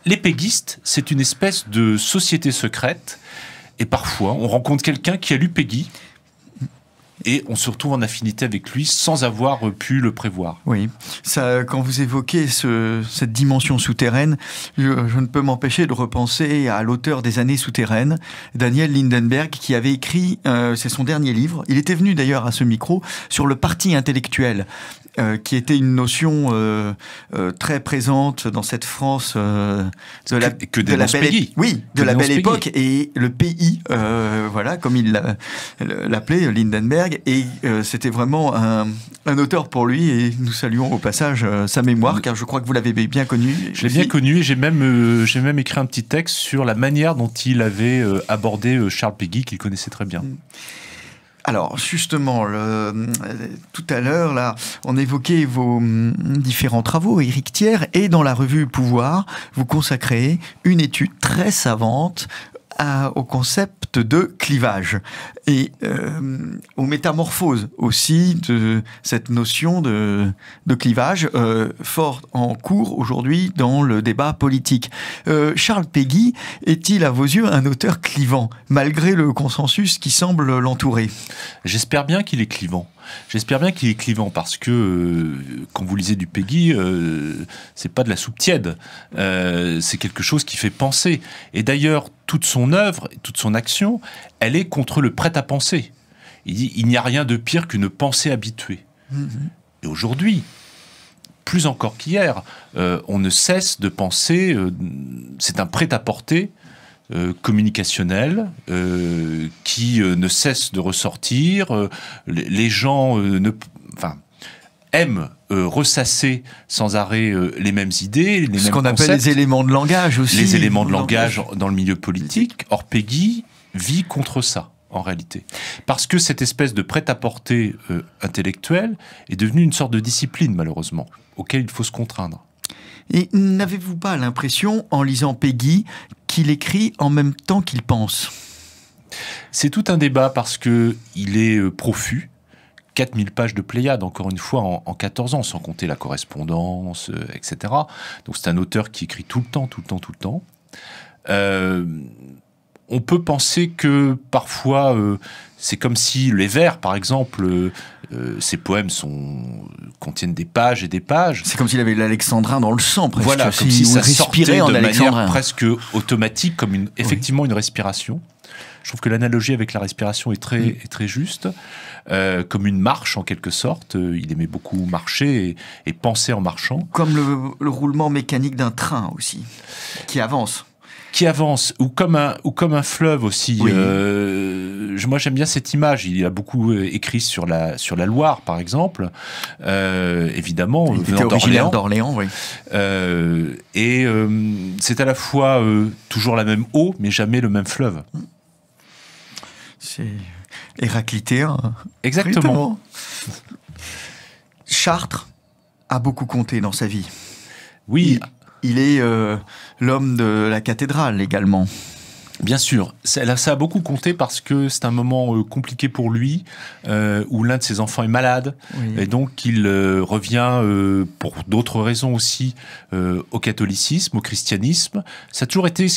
Speaker 2: Les péguistes, c'est une espèce de société secrète, et parfois on rencontre quelqu'un qui a lu Péguy, et on se retrouve en affinité avec lui sans avoir pu le prévoir.
Speaker 1: Oui, ça, quand vous évoquez cette dimension souterraine, je ne peux m'empêcher de repenser à l'auteur des Années souterraines, Daniel Lindenberg, qui avait écrit, c'est son dernier livre, il était venu d'ailleurs à ce micro, sur le parti intellectuel, qui était une notion très présente dans cette France de la belle, oui, de la belle époque, et le pays, voilà, comme il l'appelait, Lindenberg. Et c'était vraiment un auteur pour lui, et nous saluons au passage sa mémoire, car je crois que vous l'avez bien connu.
Speaker 2: Je l'ai bien connu, et j'ai même écrit un petit texte sur la manière dont il avait abordé Charles Péguy, qu'il connaissait très bien.
Speaker 1: Alors justement, tout à l'heure, là, on évoquait vos différents travaux, Éric Thiers, et dans la revue Pouvoir, vous consacrez une étude très savante au concept de clivage et aux métamorphoses aussi de cette notion de clivage fort en cours aujourd'hui dans le débat politique. Charles Péguy est-il à vos yeux un auteur clivant, malgré le consensus qui semble l'entourer ?
Speaker 2: J'espère bien qu'il est clivant. J'espère bien qu'il est clivant parce que quand vous lisez du Péguy, c'est pas de la soupe tiède, c'est quelque chose qui fait penser. Et d'ailleurs, toute son œuvre, toute son action, elle est contre le prêt-à-penser. Il dit il n'y a rien de pire qu'une pensée habituée. Et aujourd'hui, plus encore qu'hier, on ne cesse de penser, c'est un prêt-à-porter communicationnel qui ne cesse de ressortir. Les gens aiment ressasser sans arrêt les mêmes idées, les mêmes concepts.
Speaker 1: Ce qu'on appelle les éléments de langage aussi.
Speaker 2: Les éléments de langage dans le milieu politique. Or, Péguy vit contre ça, en réalité. Parce que cette espèce de prêt-à-porter intellectuel est devenue une sorte de discipline, malheureusement, auquel il faut se contraindre.
Speaker 1: Et n'avez-vous pas l'impression, en lisant Péguy, qu'il écrit en même temps qu'il pense ?
Speaker 2: C'est tout un débat parce qu'il est profus. 4000 pages de Pléiade, encore une fois, en 14 ans, sans compter la correspondance, etc. Donc c'est un auteur qui écrit tout le temps. On peut penser que parfois, c'est comme si les vers, par exemple, Ses poèmes contiennent des pages et des pages.
Speaker 1: C'est comme s'il avait l'alexandrin dans le sang, presque.
Speaker 2: Voilà, comme si ça sortait
Speaker 1: en
Speaker 2: de
Speaker 1: alexandrin.
Speaker 2: manière presque automatique, comme effectivement une respiration. Je trouve que l'analogie avec la respiration est très juste, comme une marche en quelque sorte. Il aimait beaucoup marcher et penser en marchant.
Speaker 1: Comme le roulement mécanique d'un train aussi, qui avance.
Speaker 2: Ou comme un fleuve aussi.
Speaker 1: Oui.
Speaker 2: Moi j'aime bien cette image. Il a beaucoup écrit sur la Loire par exemple. Évidemment,
Speaker 1: il était originaire d'Orléans, oui.
Speaker 2: C'est à la fois toujours la même eau, mais jamais le même fleuve.
Speaker 1: C'est héraclitéen.
Speaker 2: Exactement.
Speaker 1: Chartres a beaucoup compté dans sa vie.
Speaker 2: Oui.
Speaker 1: Il est l'homme de la cathédrale également.
Speaker 2: Bien sûr, ça a beaucoup compté parce que c'est un moment compliqué pour lui, où l'un de ses enfants est malade, et donc il revient, pour d'autres raisons aussi, au catholicisme, au christianisme. Ça a toujours été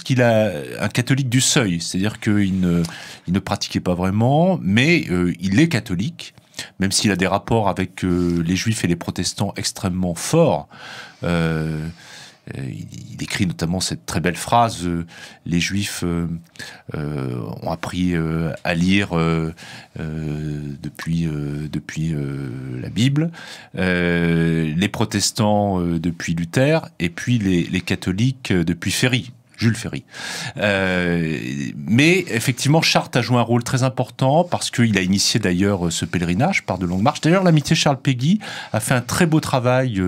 Speaker 2: un catholique du seuil, c'est-à-dire qu'il ne pratiquait pas vraiment, mais il est catholique, même s'il a des rapports avec les juifs et les protestants extrêmement forts. Il écrit notamment cette très belle phrase les Juifs ont appris à lire depuis la Bible, les protestants depuis Luther, et puis les catholiques depuis Jules Ferry. Mais effectivement, Chartres a joué un rôle très important parce qu'il a initié d'ailleurs ce pèlerinage par de longues marches. D'ailleurs, l'amitié Charles Péguy a fait un très beau travail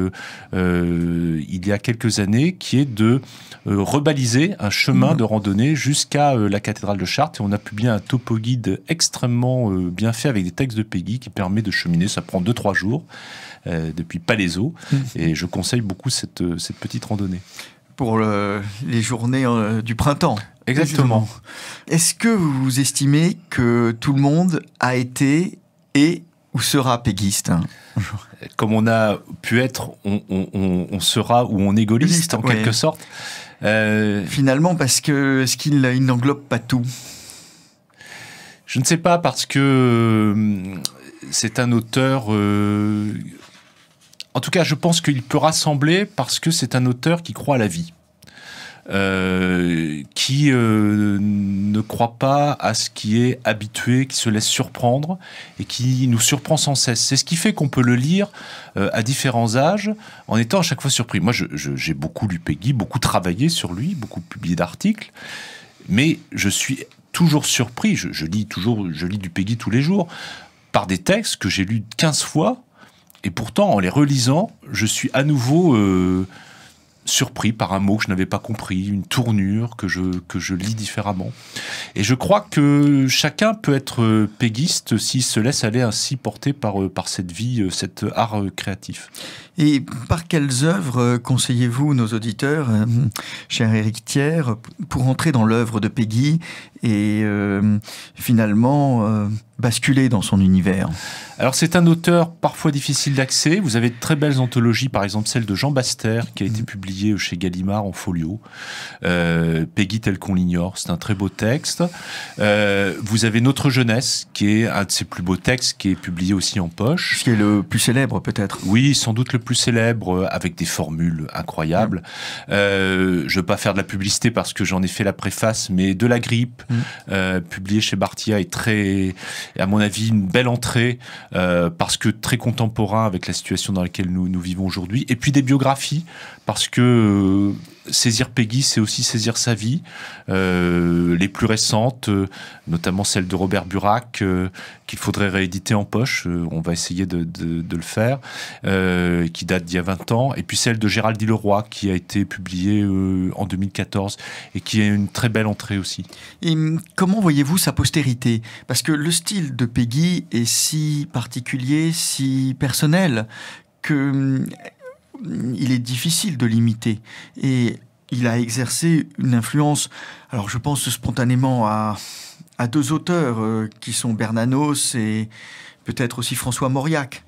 Speaker 2: il y a quelques années, qui est de rebaliser un chemin de randonnée jusqu'à la cathédrale de Chartres. Et on a publié un topo guide extrêmement bien fait avec des textes de Péguy qui permet de cheminer. Ça prend 2-3 jours depuis Palaiseau. Et je conseille beaucoup cette petite randonnée.
Speaker 1: Pour les journées du printemps.
Speaker 2: Exactement.
Speaker 1: Est-ce que vous estimez que tout le monde a été et ou sera péguiste
Speaker 2: Comme on a pu être, on sera ou on est gaulliste en quelque sorte.
Speaker 1: Finalement, parce que est-ce qu'il n'englobe pas tout?
Speaker 2: Je ne sais pas, parce que c'est un auteur... En tout cas, je pense qu'il peut rassembler parce que c'est un auteur qui croit à la vie. Qui ne croit pas à ce qui est habitué, qui se laisse surprendre et qui nous surprend sans cesse. C'est ce qui fait qu'on peut le lire à différents âges en étant à chaque fois surpris. Moi, j'ai beaucoup lu Péguy, beaucoup travaillé sur lui, beaucoup publié d'articles, mais je suis toujours surpris. Je lis du Péguy tous les jours par des textes que j'ai lus 15 fois. Et pourtant, en les relisant, je suis à nouveau surpris par un mot que je n'avais pas compris, une tournure que je lis différemment. Et je crois que chacun peut être péguiste s'il se laisse aller ainsi porter par cette vie, cet art créatif.
Speaker 1: Et par quelles œuvres conseillez-vous nos auditeurs, cher Éric Thiers, pour entrer dans l'œuvre de Péguy et finalement basculer dans son univers?
Speaker 2: Alors c'est un auteur parfois difficile d'accès. Vous avez de très belles anthologies, par exemple celle de Jean Baster, qui a été publiée chez Gallimard en folio. Péguy tel qu'on l'ignore, c'est un très beau texte. Vous avez Notre jeunesse, qui est un de ses plus beaux textes, qui est publié aussi en poche.
Speaker 1: Ce qui est le plus célèbre peut-être.
Speaker 2: Oui, sans doute le plus célèbre, avec des formules incroyables. Je ne veux pas faire de la publicité parce que j'en ai fait la préface, mais De la grippe, publié chez Barthia, est très, à mon avis, une belle entrée, parce que très contemporain avec la situation dans laquelle nous vivons aujourd'hui. Et puis des biographies, parce que saisir Péguy, c'est aussi saisir sa vie. Les plus récentes, notamment celle de Robert Burac, qu'il faudrait rééditer en poche. On va essayer de le faire, qui date d'il y a 20 ans. Et puis celle de Gérald Leroy, qui a été publiée en 2014 et qui est une très belle entrée aussi.
Speaker 1: Et comment voyez-vous sa postérité? Parce que le style de Péguy est si particulier, si personnel, que il est difficile de l'imiter. Et il a exercé une influence, alors je pense spontanément à deux auteurs qui sont Bernanos et peut-être aussi François Mauriac.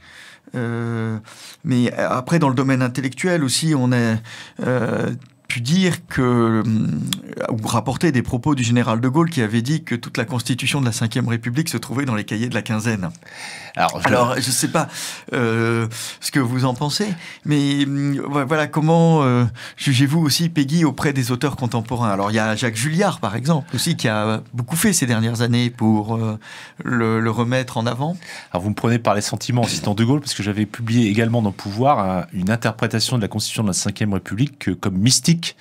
Speaker 1: Mais après, dans le domaine intellectuel aussi, on a pu dire que, ou rapporter des propos du général de Gaulle qui avait dit que toute la constitution de la Ve République se trouvait dans les cahiers de la quinzaine. Alors je ne sais pas ce que vous en pensez, mais voilà, comment jugez-vous aussi Péguy auprès des auteurs contemporains? Alors il y a Jacques Julliard, par exemple, aussi, qui a beaucoup fait ces dernières années pour le remettre en avant.
Speaker 2: Alors vous me prenez par les sentiments en citant de Gaulle, parce que j'avais publié également dans Pouvoir une interprétation de la constitution de la Ve République comme mystique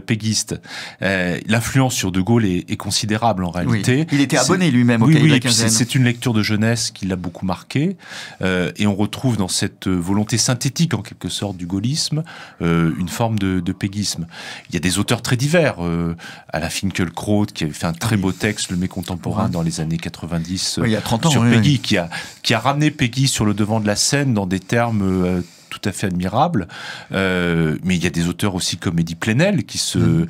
Speaker 2: péguiste. L'influence sur de Gaulle est considérable en réalité.
Speaker 1: Oui. Il était abonné lui-même au cahier de la quinzaine.
Speaker 2: C'est une lecture de jeunesse qui l'a beaucoup marqué, et on retrouve dans cette volonté synthétique en quelque sorte du gaullisme une forme de péguisme. Il y a des auteurs très divers, Alain Finkielkraut qui avait fait un très beau texte, Le Mécontemporain, dans les années 90,
Speaker 1: il y a 30 ans,
Speaker 2: sur Péguy, qui a ramené Péguy sur le devant de la scène dans des termes tout à fait admirable, mais il y a des auteurs aussi comme Eddie Plenel qui se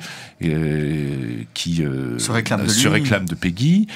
Speaker 2: réclame de Péguy.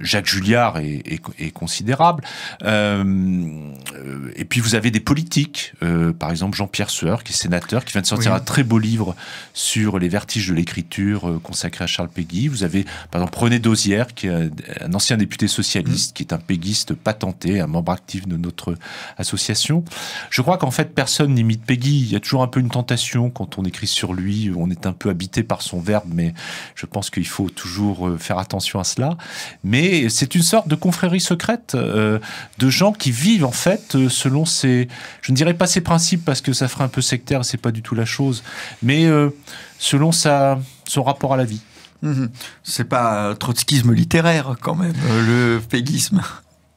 Speaker 2: Jacques Julliard est considérable. Et puis vous avez des politiques, par exemple Jean-Pierre Sueur, qui est sénateur, qui vient de sortir un très beau livre sur les vertiges de l'écriture consacré à Charles Péguy. Vous avez par exemple René Dosière, qui est un ancien député socialiste, qui est un péguiste patenté, un membre actif de notre association. Je crois qu'en fait, personne n'imite Péguy. Il y a toujours un peu une tentation quand on écrit sur lui. On est un peu habité par son verbe, mais je pense qu'il faut toujours faire attention à cela. Mais c'est une sorte de confrérie secrète de gens qui vivent en fait selon ses, je ne dirais pas ses principes parce que ça ferait un peu sectaire, c'est pas du tout la chose, mais selon son rapport à la vie.
Speaker 1: C'est pas un trotskisme littéraire quand même, le péguisme.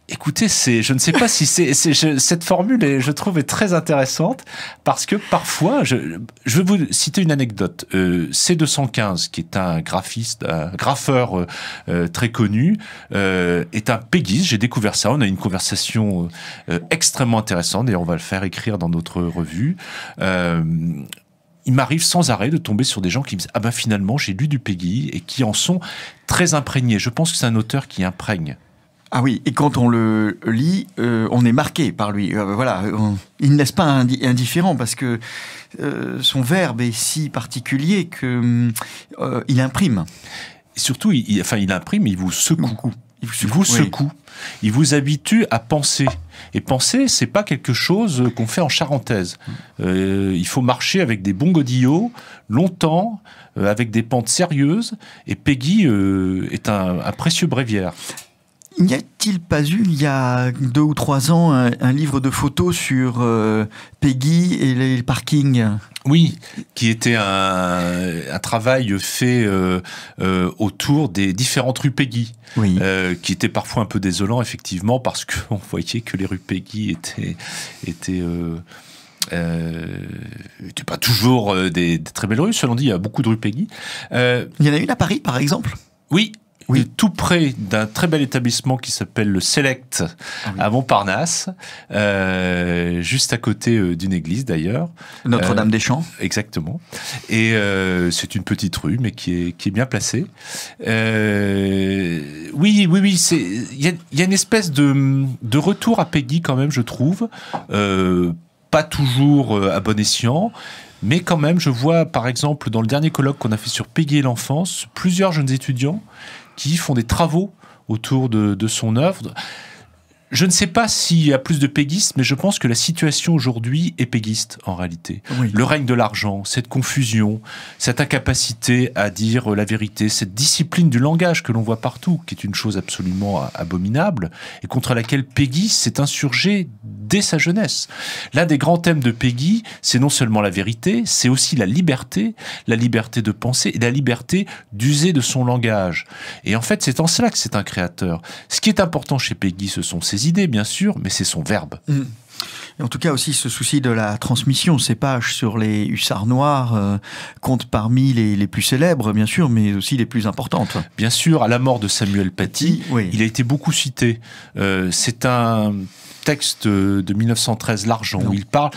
Speaker 2: Écoutez, je ne sais pas si cette formule, je trouve, est très intéressante parce que parfois, je vais vous citer une anecdote. C215, qui est un graffeur très connu, est un péguiste. J'ai découvert ça. On a eu une conversation extrêmement intéressante et on va le faire écrire dans notre revue. Il m'arrive sans arrêt de tomber sur des gens qui me disent « Ah ben finalement, j'ai lu du Péguy » et qui en sont très imprégnés. Je pense que c'est un auteur qui imprègne.
Speaker 1: Ah oui, et quand on le lit, on est marqué par lui. Voilà, il ne laisse pas indifférent parce que son verbe est si particulier que il imprime.
Speaker 2: Et surtout, il imprime, il vous secoue. Il vous secoue. Il vous habitue à penser. Et penser, c'est pas quelque chose qu'on fait en charentaise. Il faut marcher avec des bons godillots, longtemps, avec des pentes sérieuses. Et Péguy est un précieux bréviaire.
Speaker 1: N'y a-t-il pas eu, il y a 2 ou 3 ans, un livre de photos sur Péguy et les parkings?
Speaker 2: Oui, qui était un travail fait autour des différentes rues Péguy, qui était parfois un peu désolant, effectivement, parce qu'on voyait que les rues Péguy étaient pas toujours des très belles rues. Cela dit, il y a beaucoup de rues Péguy.
Speaker 1: Il y en a une à Paris, par exemple?
Speaker 2: Oui. Tout près d'un très bel établissement qui s'appelle le Select à Montparnasse, juste à côté d'une église d'ailleurs.
Speaker 1: Notre-Dame-des-Champs.
Speaker 2: Exactement. Et c'est une petite rue, mais qui est bien placée. Oui. Il y a une espèce de retour à Péguy quand même, je trouve. Pas toujours à bon escient. Mais quand même, je vois, par exemple, dans le dernier colloque qu'on a fait sur Péguy et l'enfance, plusieurs jeunes étudiants qui font des travaux autour de son œuvre. Je ne sais pas s'il y a plus de péguistes, mais je pense que la situation aujourd'hui est péguiste, en réalité. Oui. Le règne de l'argent, cette confusion, cette incapacité à dire la vérité, cette discipline du langage que l'on voit partout, qui est une chose absolument abominable, et contre laquelle Péguy s'est insurgé dès sa jeunesse. L'un des grands thèmes de Péguy, c'est non seulement la vérité, c'est aussi la liberté de penser et la liberté d'user de son langage. Et en fait, c'est en cela que c'est un créateur. Ce qui est important chez Péguy, ce sont ses idées, bien sûr, mais c'est son verbe.
Speaker 1: Et en tout cas aussi ce souci de la transmission. Ces pages sur les hussards noirs comptent parmi les plus célèbres, bien sûr, mais aussi les plus importantes.
Speaker 2: Bien sûr, à la mort de Samuel Paty, il a été beaucoup cité. C'est un texte de 1913, L'Argent, où il parle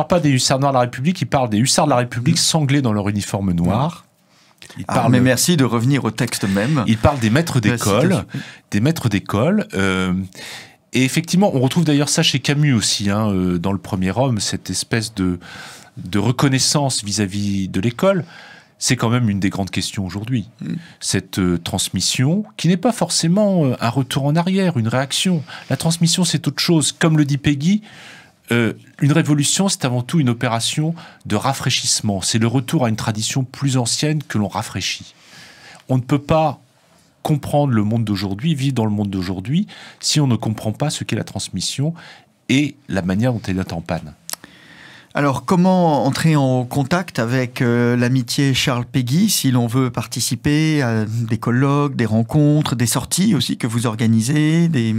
Speaker 2: pas des hussards noirs de la République, il parle des hussards de la République sanglés dans leur uniforme noir.
Speaker 1: Mais merci de revenir au texte même.
Speaker 2: Il parle des maîtres d'école, et effectivement, on retrouve d'ailleurs ça chez Camus aussi, dans le Premier Homme, cette espèce de reconnaissance vis-à-vis de l'école, c'est quand même une des grandes questions aujourd'hui. Cette transmission, qui n'est pas forcément un retour en arrière, une réaction. La transmission, c'est autre chose. Comme le dit Péguy, une révolution, c'est avant tout une opération de rafraîchissement. C'est le retour à une tradition plus ancienne que l'on rafraîchit. On ne peut pas comprendre le monde d'aujourd'hui, vivre dans le monde d'aujourd'hui, si on ne comprend pas ce qu'est la transmission et la manière dont elle est en panne.
Speaker 1: Alors, comment entrer en contact avec l'amitié Charles Péguy si l'on veut participer à des colloques, des rencontres, des sorties aussi que vous organisez, des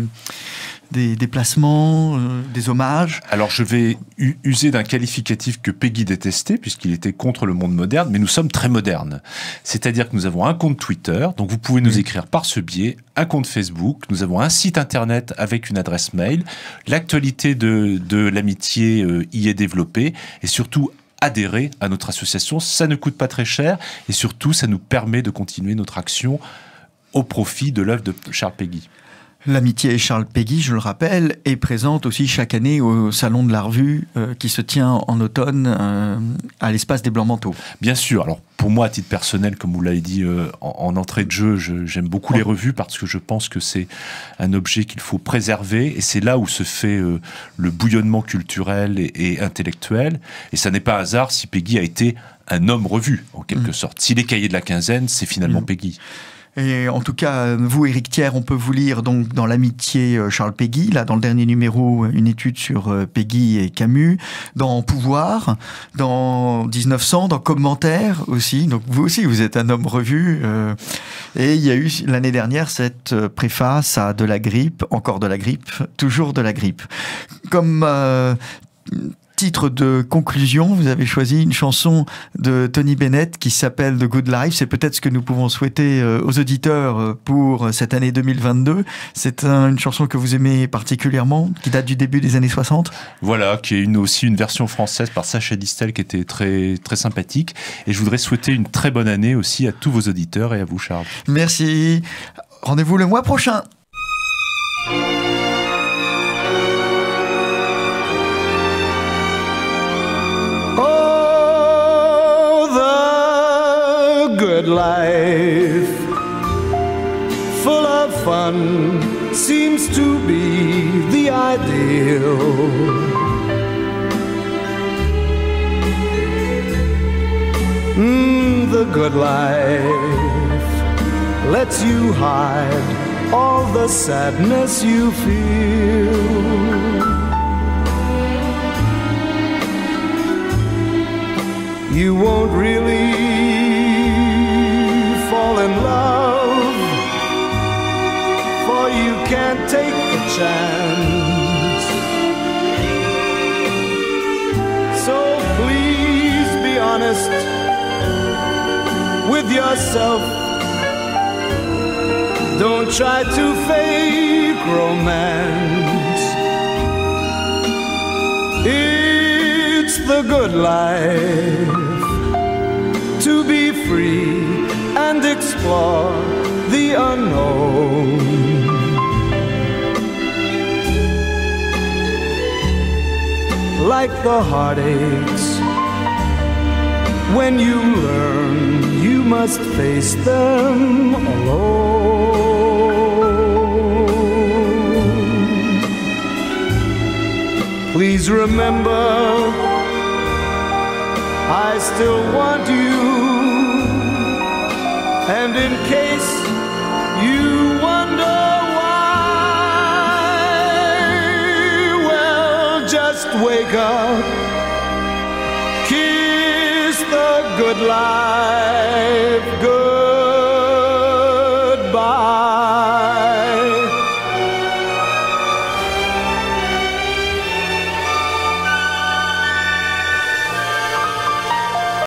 Speaker 1: déplacements, des hommages?
Speaker 2: Alors je vais user d'un qualificatif que Péguy détestait, puisqu'il était contre le monde moderne, mais nous sommes très modernes. C'est-à-dire que nous avons un compte Twitter, donc vous pouvez nous écrire par ce biais, un compte Facebook, nous avons un site internet avec une adresse mail, l'actualité de l'amitié y est développée, et surtout adhérer à notre association, ça ne coûte pas très cher, et surtout ça nous permet de continuer notre action au profit de l'œuvre de Charles Péguy.
Speaker 1: L'amitié Charles Péguy, je le rappelle, est présente aussi chaque année au Salon de la Revue qui se tient en automne à l'Espace des Blancs-Manteaux.
Speaker 2: Bien sûr. Alors, pour moi, à titre personnel, comme vous l'avez dit en entrée de jeu, j'aime beaucoup les revues parce que je pense que c'est un objet qu'il faut préserver et c'est là où se fait le bouillonnement culturel et intellectuel. Et ça n'est pas un hasard si Péguy a été un homme revue, en quelque sorte. Si les cahiers de la quinzaine, c'est finalement Péguy.
Speaker 1: Et en tout cas, vous, Éric Thiers, on peut vous lire donc dans l'amitié Charles Péguy, là dans le dernier numéro, une étude sur Péguy et Camus, dans Pouvoir, dans 1900, dans Commentaires aussi. Donc vous aussi, vous êtes un homme revu. Et il y a eu l'année dernière cette préface à De la grippe, encore de la grippe, toujours de la grippe. Comme titre de conclusion, vous avez choisi une chanson de Tony Bennett qui s'appelle The Good Life. C'est peut-être ce que nous pouvons souhaiter aux auditeurs pour cette année 2022. C'est une chanson que vous aimez particulièrement, qui date du début des années 60.
Speaker 2: Voilà, qui est aussi une version française par Sacha Distel qui était très, très sympathique. Et je voudrais souhaiter une très bonne année aussi à tous vos auditeurs et à vous, Charles.
Speaker 1: Merci. Rendez-vous le mois prochain.
Speaker 4: Good life, full of fun, seems to be the ideal. The good life lets you hide all the sadness you feel. You won't really fall in love, for you can't take the chance. So please be honest with yourself. Don't try to fake romance. It's the good life to be free and explore the unknown. Like the heartaches, when you learn you must face them alone. Please remember, I still want you. And in case you wonder why, well, just wake up, kiss the good life, good.